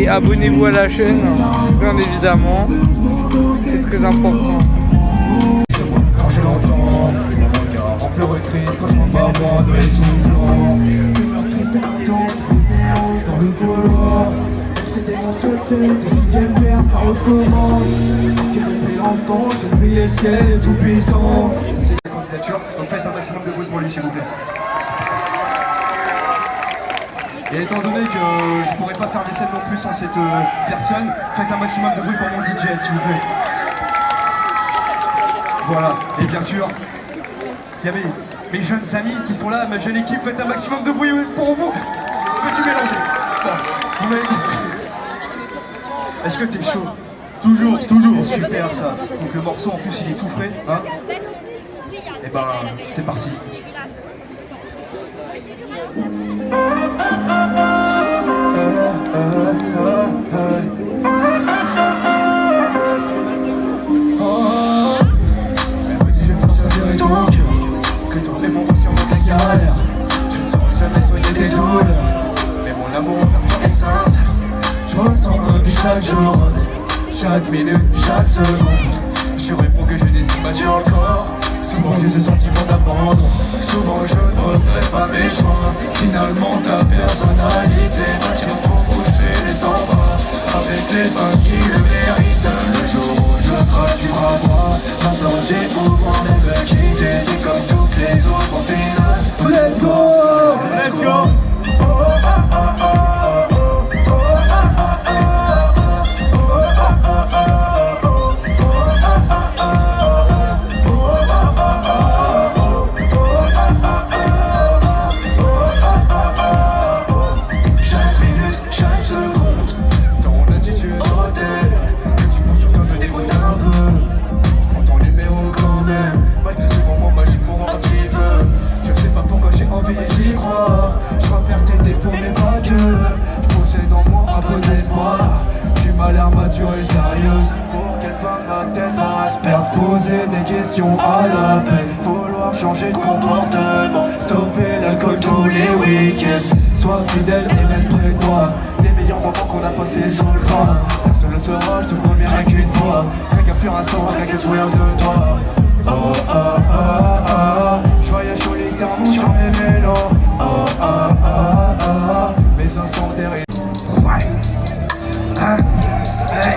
et abonnez-vous à la chaîne, bien évidemment, c'est très important. Quand je l'entends, mon regard en pleurs triste, quand je m'en bats, noyé sous le blanc. Humeur triste et intense, lumière rouge dans le couloir. C'était mon seul tête, ce sixième vers, ça recommence. Que depuis l'enfant, je prie le ciel tout puissant. C'est la candidature, donc faites un maximum de bruit pour lui s'il vous plaît. Et étant donné que je pourrais pas faire des scènes non plus sans cette personne, faites un maximum de bruit pour mon DJ s'il vous plaît. Voilà, et bien sûr, il y a mes jeunes amis qui sont là, ma jeune équipe, faites un maximum de bruit pour vous. Je me suis mélangé. Bon, vous m'avez compris. Est-ce que t'es chaud? Toujours. C'est super ça. Donc le morceau en plus il est tout frais, hein. Et ben, c'est parti. Que ton démon sur ta galère. Je ne saurais jamais soigner tes douleurs, mais mon amour envers toi est sincère. Je ressens ma vie chaque jour, chaque minute, chaque seconde. Je réponds que je n'hésite pas sur le corps. Souvent j'ai ce sentiment d'abandon. Souvent je ne regrette pas mes choix. Finalement ta personnalité m'attire pour boucher les embras. Avec les femmes qui le méritent. Le jour où je craque tu feras moi. Maintenant j'ai au moins même quitté. T'es comme toutes les autres en finale. Let's go, let's go. À la peine, vouloir changer de comportement, stopper l'alcool tous les week-ends. Sois fidèle et reste près de toi. Les meilleurs moments qu'on a passés sur le camp. Personne ne sera, je te promets rien qu'une fois. Rien qu'un pur instant, rien qu'un sourire de toi. Oh ah ah ah, je voyage solitairement sur mes mélos. Oh ah ah ah, mes incendiaires et... Ouais, hein, hey.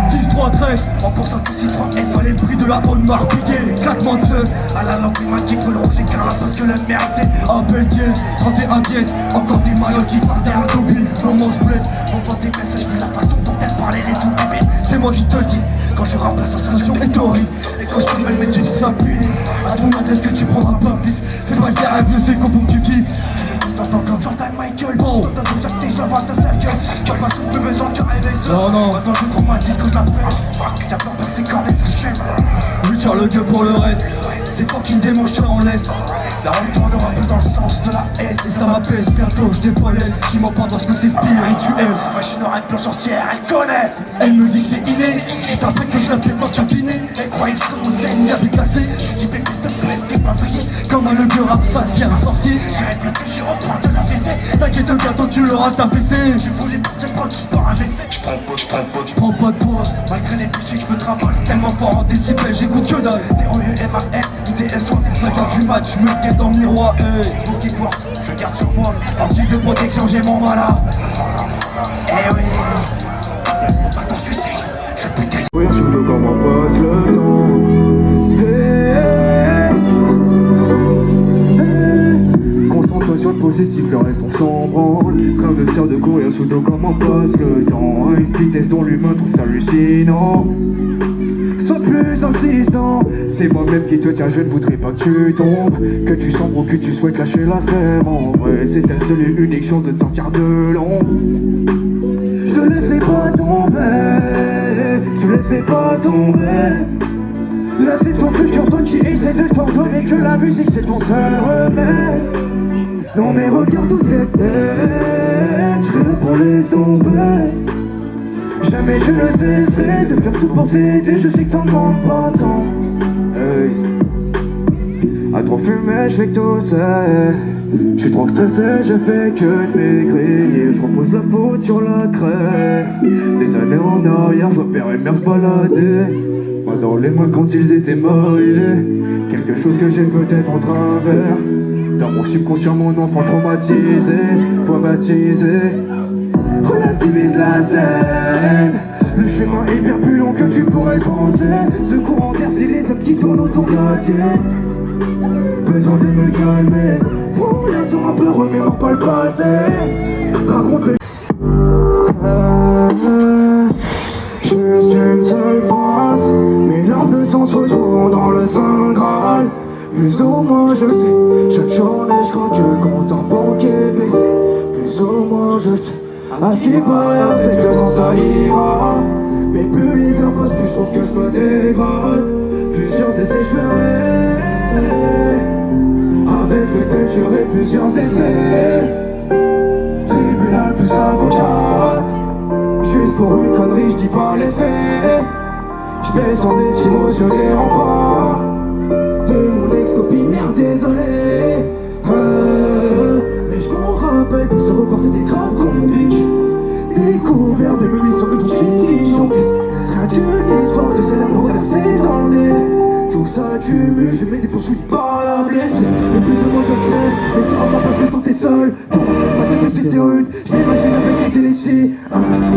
10-3-13, en pensant que 6-3-S dans les bruits de la haute marque piquée, claquement de seul, à la langue climatique pour le ronger car parce que la merde est appel dièse, 31 dièse, encore des maillots qui partent derrière le copie, l'homme se blesse, on voit des messages vu la façon dont elle parlait les sous-bébés, c'est moi qui te le dis, quand je rappe la sensation est horrible, et quand je te mets mais tu dis ça pue, à ton adresse que tu prendras pas pif, fais pas le rêve, je sais qu'on tu kiffes, je mets tout enfant comme Jordan Michael, bon, dans ton sac tes jambes à ta sale gueule, tu pas souffle plus besoin tu réveilles ça, non, maintenant je traumatise que je la fuck, t'as peur percé quand les achève. Oui, tiens le gueule pour le reste. C'est fucking démon, je te en laisse. La rue tournera un peu dans le sens de la S. Et ça m'apaise, bientôt je dévoile elle qui m'emporte dans ce côté spirituel. Machine oreille plan sorcière, elle connaît. Elle me dit que c'est inné. Juste après que je la pète dans le cabinet. Elle croit qu'ils sont zen, y'a plus cassé. Je dis bébé, s'il te plaît, fais-moi vriller. Comme un le gueule rap, ça devient un sorcier. J'irai parce que je reprends de la WC. T'inquiète, bientôt tu l'auras ta fessée. Je voulais pas te prendre juste pour un WC. Je prends pas de poids. Malgré les péchés, je me travaille tellement fort en décibels, j'écoute que dalle. TOUMAN, ITS1, 5h du match, je me guette dans le miroir. Smoky Quartz, je garde sur moi. En guise de protection, j'ai mon malade. Eh oui. Attends, je suis safe, je peux gagner. Oui, je sais comment passe le temps. Concentre-toi sur le positif, le reste on s'en branle. Plein de sert de courir sous l'eau, comment passe le temps. À une vitesse dont l'humain trouve ça hallucinant. Sois plus insistant, c'est moi-même qui te tiens, je ne voudrais pas que tu tombes. Que tu sombres ou que tu souhaites lâcher l'affaire. En vrai, c'est ta seule et unique chance de te sortir de l'ombre. Je te laisserai pas tomber, je te laisserai pas tomber. Là c'est ton futur, toi qui essaie de t'ordonner que la musique c'est ton seul remède. Non mais regarde toute cette haine, je serai là pour laisser tomber. Jamais je ne cesserai de faire tout pour t'aider, je sais que t'en demandes pas tant. Hey. À trop fumer, je vais que tousser. Je suis trop stressé, je fais que de maigrir. Je repose la faute sur la crève. Des années en arrière, je vois père et mère se balader. Moi dans les mois quand ils étaient mariés. Quelque chose que j'ai peut-être en travers. Dans mon subconscient, mon enfant traumatisé. Faut baptiser. Relativise la scène. Le chemin est bien plus long que tu pourrais le penser. Ce courant d'air, c'est les hommes qui tournent autour de la tienne. Besoin de me calmer. Pour l'instant un peu remémore pas le passé. Raconte le juste une seule passe. Mes larmes de sang se retrouvent dans le Saint Graal. Plus ou moins je sais. Chaque journée je crois que le compte en banque est baissé. Plus ou moins je sais. À ce qui paraît avec le temps ça ira. Mais plus les heures passent, plus je trouve que je me dégrade. Plusieurs essais je ferai. Avec le tel j'aurai plusieurs essais. Tribunal plus avocate. Juste pour une connerie je dis pas les faits. Je baisse en estime sur des remparts. De mon ex-copine, merde désolé. Mais je m'en rappelle, pour se revoir c'était grave compliqué. Découvert des munitions que je suis disjoncté. Rien qu'une histoire de celle à renverser dans le nez. Tout ça cumule, je mets des poursuites par la blessée. Mais plus ou moins je le sais, mais tu vas pas, je me sentais seul. Dans ma tête c'était rude, je m'imagine avec des délaissés.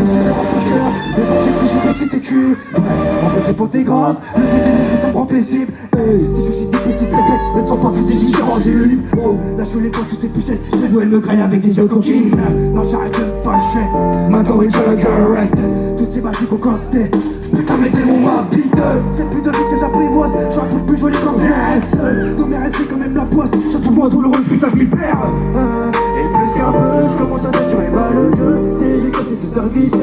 J'essaie d'avoir ton cœur, mais quand j'ai pris je crois que c'était cuit. En fait j'ai fauté grave, le fait d'élever ça me rend paisible. Si je suis des petites pépettes, ne te sens pas visé, j'ai rangé le livre. Oh, là je les vois toutes ces pucettes, je les vois elle me graille avec des yeux coquines. Non j'arrête de me fâcher, maintenant il faut le reste. Toutes ces magies concoctées, putain mettez-moi ma bite. C'est plus de vie que j'apprivoise, je raconte plus joli quand j'ai seul. Dans mes rêves c'est quand même la poisse, cherche moi tout le rôle, putain je m'y perds. Et plus qu'un peu, je commence à saturer mal le gueule. C'est j'ai capté ce service,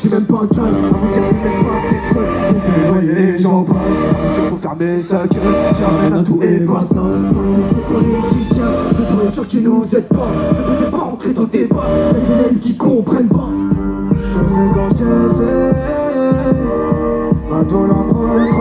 j'ai même pas de calme, à vous dire c'est même pas peut-être seul. On peut voyer les gens passent, il faut fermer sa gueule. J'amène à tout et basta. Tous ces politiciens, de pourriture qui nous aident pas. Je peux pas entrer dans le débat, mais les qui comprennent pas. Je fais quand j'essaie, maintenant l'empruntre.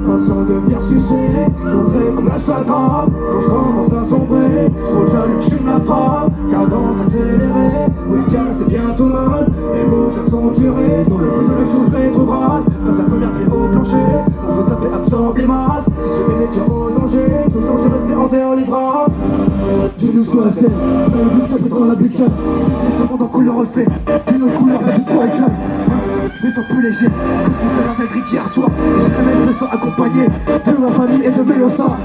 Pas besoin de venir sucer, je voudrais qu'on lâche la grappe. Quand je commence à sombrer, je vois j'allume, je fume la frappe. Cadence accélérée, week-end c'est bientôt mal. Les mots sont durés, dans le feu de l'action je rétrograde. Face à la première pierre au plancher, on veut taper, absorbe les masses. Si je mets mes pieds au danger, toujours je respire envers les bras. Je nous suis à scène, on tape dans la bicane. C'est les secondes en couleur refait, d'une autre couleur avec ce avec l'âme. Je me sens plus léger, que je pensais à la veille hier soir. Et j'ai jamais me sens accompagné de ma famille et de mes lossas.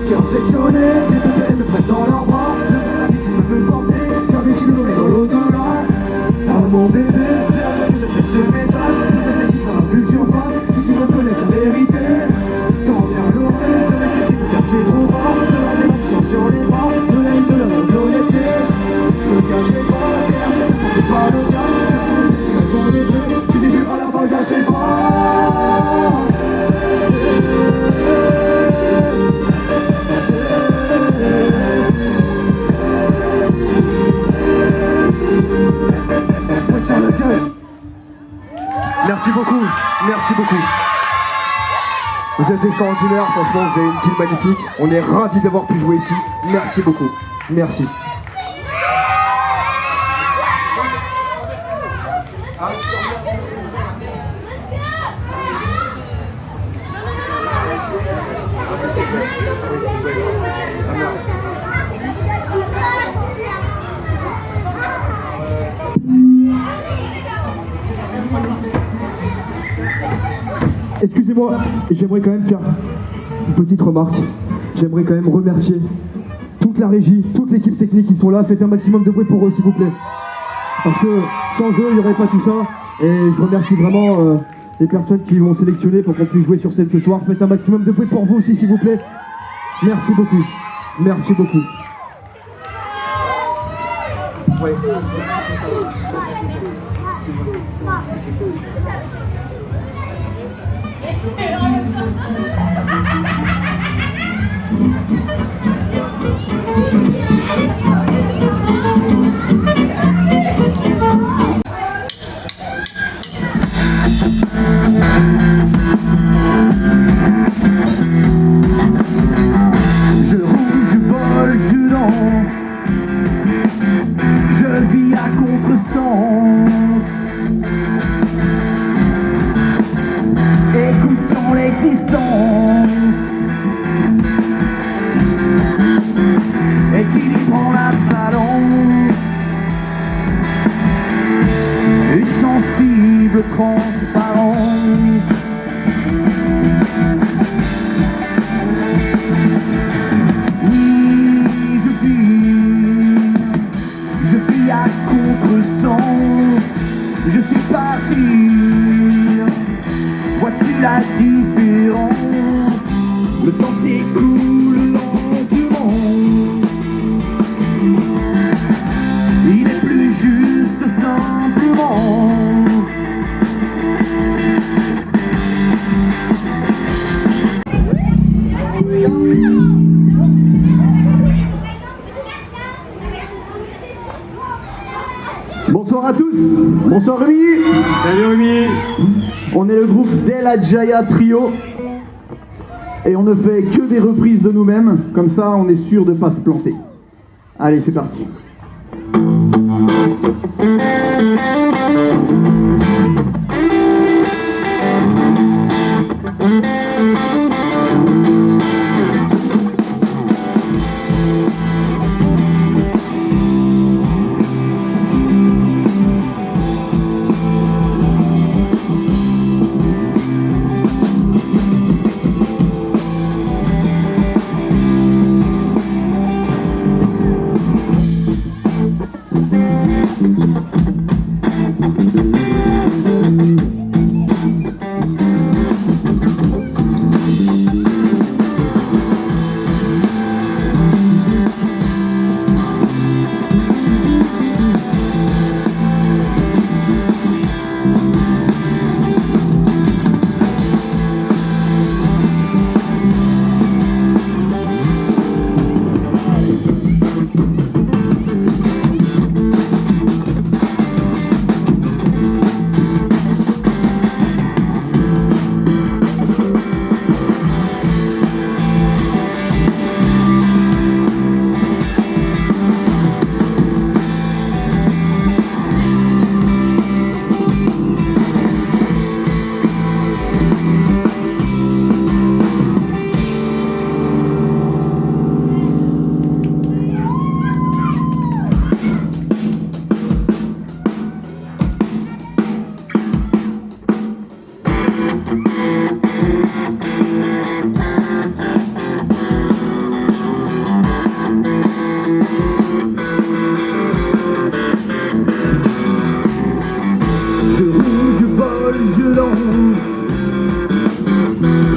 Cœur sectionné, des bébés me prennent dans leurs bras. Le métal c'est de me porter, faire des kilomètres dans l'au-delà. Ah mon bébé, que je prenne ce message. Peut-être c'est qui sera ma future femme. Si tu veux connaître la vérité, tant bien l'aurait. De mettre tes découvertes tu trouveras. De la dévotion sur les bras, de la haine, de l'amour, de l'honnêteté. Je me cacherai pas la terre, c'est n'importe pas le diable. Je sais même si elles sont les vrais. Du début à la fin, je lâcherai pas. Merci beaucoup, merci beaucoup. Vous êtes extraordinaires, franchement, vous avez une ville magnifique. On est ravis d'avoir pu jouer ici. Merci beaucoup, merci. Excusez-moi, j'aimerais quand même faire une petite remarque. J'aimerais quand même remercier toute la régie, toute l'équipe technique qui sont là. Faites un maximum de bruit pour eux s'il vous plaît. Parce que sans eux, il n'y aurait pas tout ça. Et je remercie vraiment les personnes qui vont sélectionner pour qu'on puisse jouer sur scène ce soir. Faites un maximum de bruit pour vous aussi s'il vous plaît. Merci beaucoup. Merci beaucoup. Ouais. Je roule, je vole, sensible, transparent. Oui, je vis à contresens. Je suis parti, vois-tu la différence? Le temps s'écoule lentement. Il est plus juste simplement. Bonsoir à tous. Bonsoir Rémi. Salut Rémi. On est le groupe Della Jaya Trio. Et on ne fait que des reprises de nous-mêmes. Comme ça, on est sûr de ne pas se planter. Allez, c'est parti.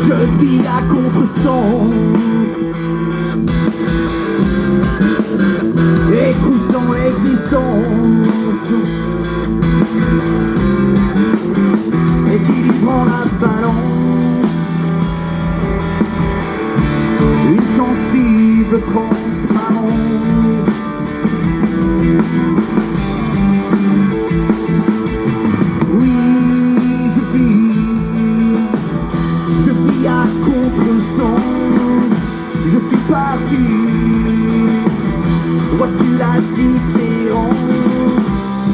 Je vis à contresens, écoutant l'existence, équilibrant la balance, une sensible transparence. À contresens, je suis parti. Vois-tu la différence?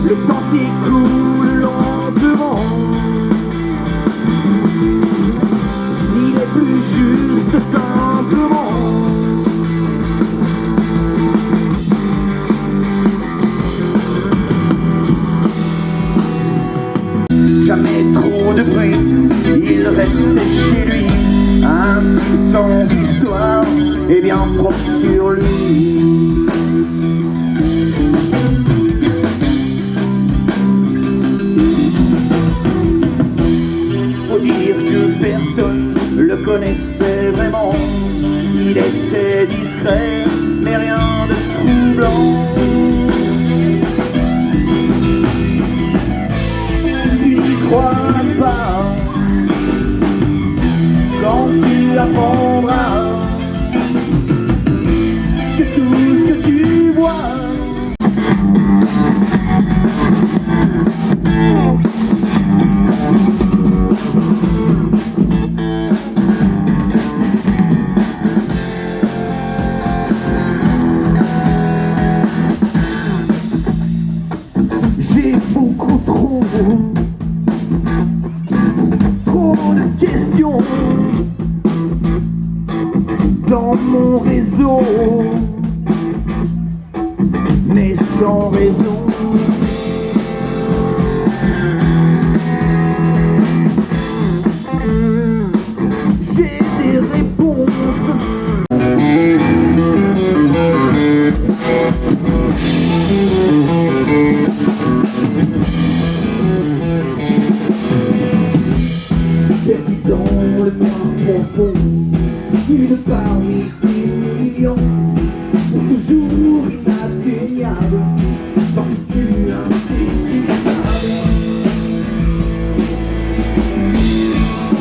Le temps s'écoule lentement. Il est plus juste simplement. Jamais trop de bruit, il restait chez lui. Un type sans histoire et bien propre sur lui. Faut dire que personne le connaissait vraiment. Il était discret, mais rien de troublant. Tu n'y crois pas quand tu apprendras que tout ce que tu vois j'ai beaucoup trop parmi des millions, pour toujours inatteignable, particule insaisissable,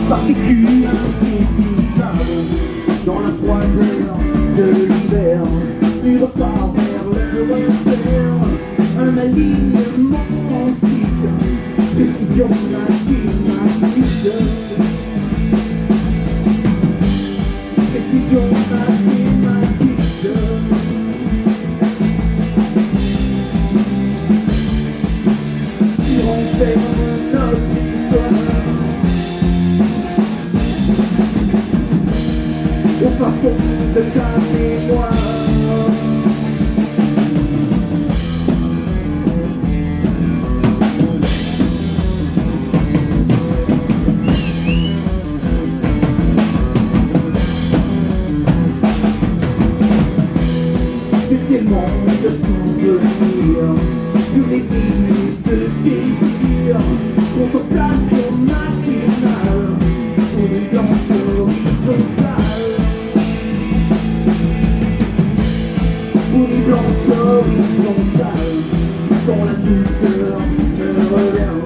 particule insaisissable, dans la froideur de l'hiver, tu repars vers le repère, un alignement antique, précision mathématique, précision mathématique. Tu renfermes notre histoire au fin fond de ta mémoire. Tellement de souvenirs sur les minutes de désir, contemplation matinale pour une blanche horizontale, pour une blanche horizontale, quand la douceur me revient,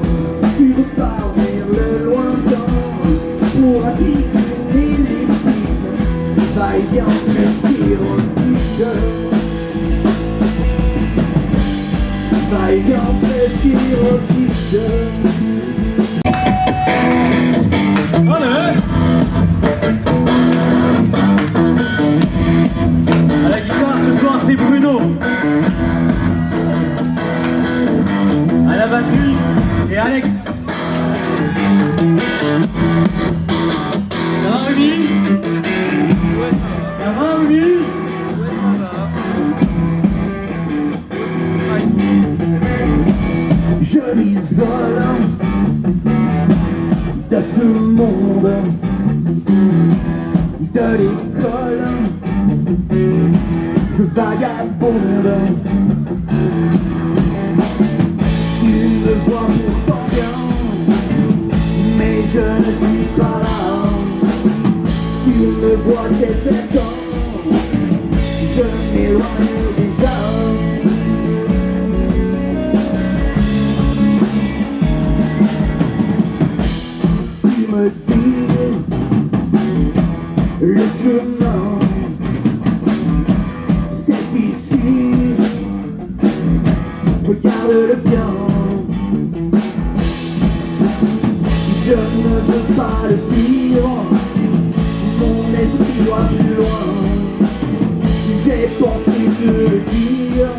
tu repars vers le lointain, pour ainsi qu'une elliptique, va-et-vient presque érotique. Va-et-vient presque érotique. Allez! À la guitare ce soir c'est Bruno. À la batterie c'est Alex. Ça va Ruby? Ouais, Ça va Ruby? ouais, ça va. Je m'isole de ce monde, de l'école, je vagabonde. Tu me vois pourtant bien, mais je ne suis pas là. Tu me vois dès 7 ans, je m'éloigne déjà. Me dis le chemin, c'est ici, regarde-le bien. Je ne veux pas le suivre, mon esprit doit plus loin. J'ai pensé te le dire,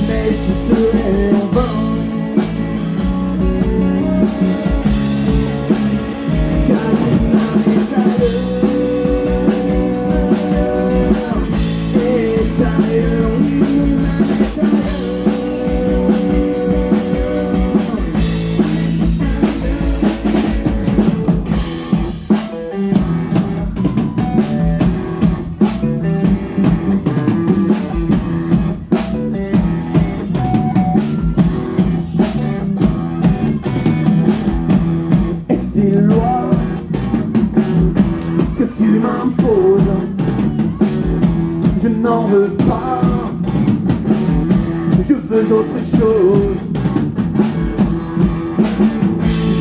mais ce serait en vain. Je n'en veux pas, je veux autre chose.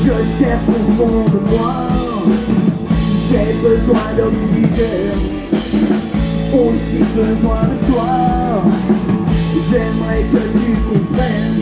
Je cherche au fond de moi, j'ai besoin d'oxygène, aussi besoin de toi. J'aimerais que tu comprennes.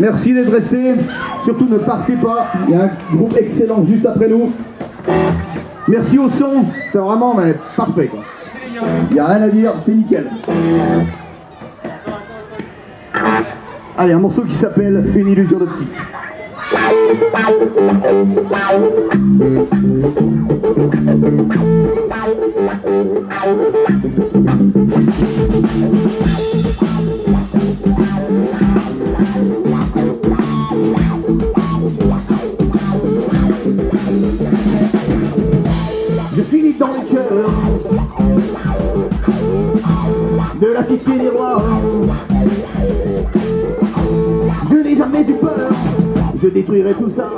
Merci d'être restés. Surtout ne partez pas. Il y a un groupe excellent juste après nous. Merci au son. C'était vraiment parfait, quoi. Il n'y a rien à dire, c'est nickel. Allez, un morceau qui s'appelle Une illusion d'optique. Je finis dans le cœur de la cité des rois. Je n'ai jamais eu peur, je détruirai tout ça.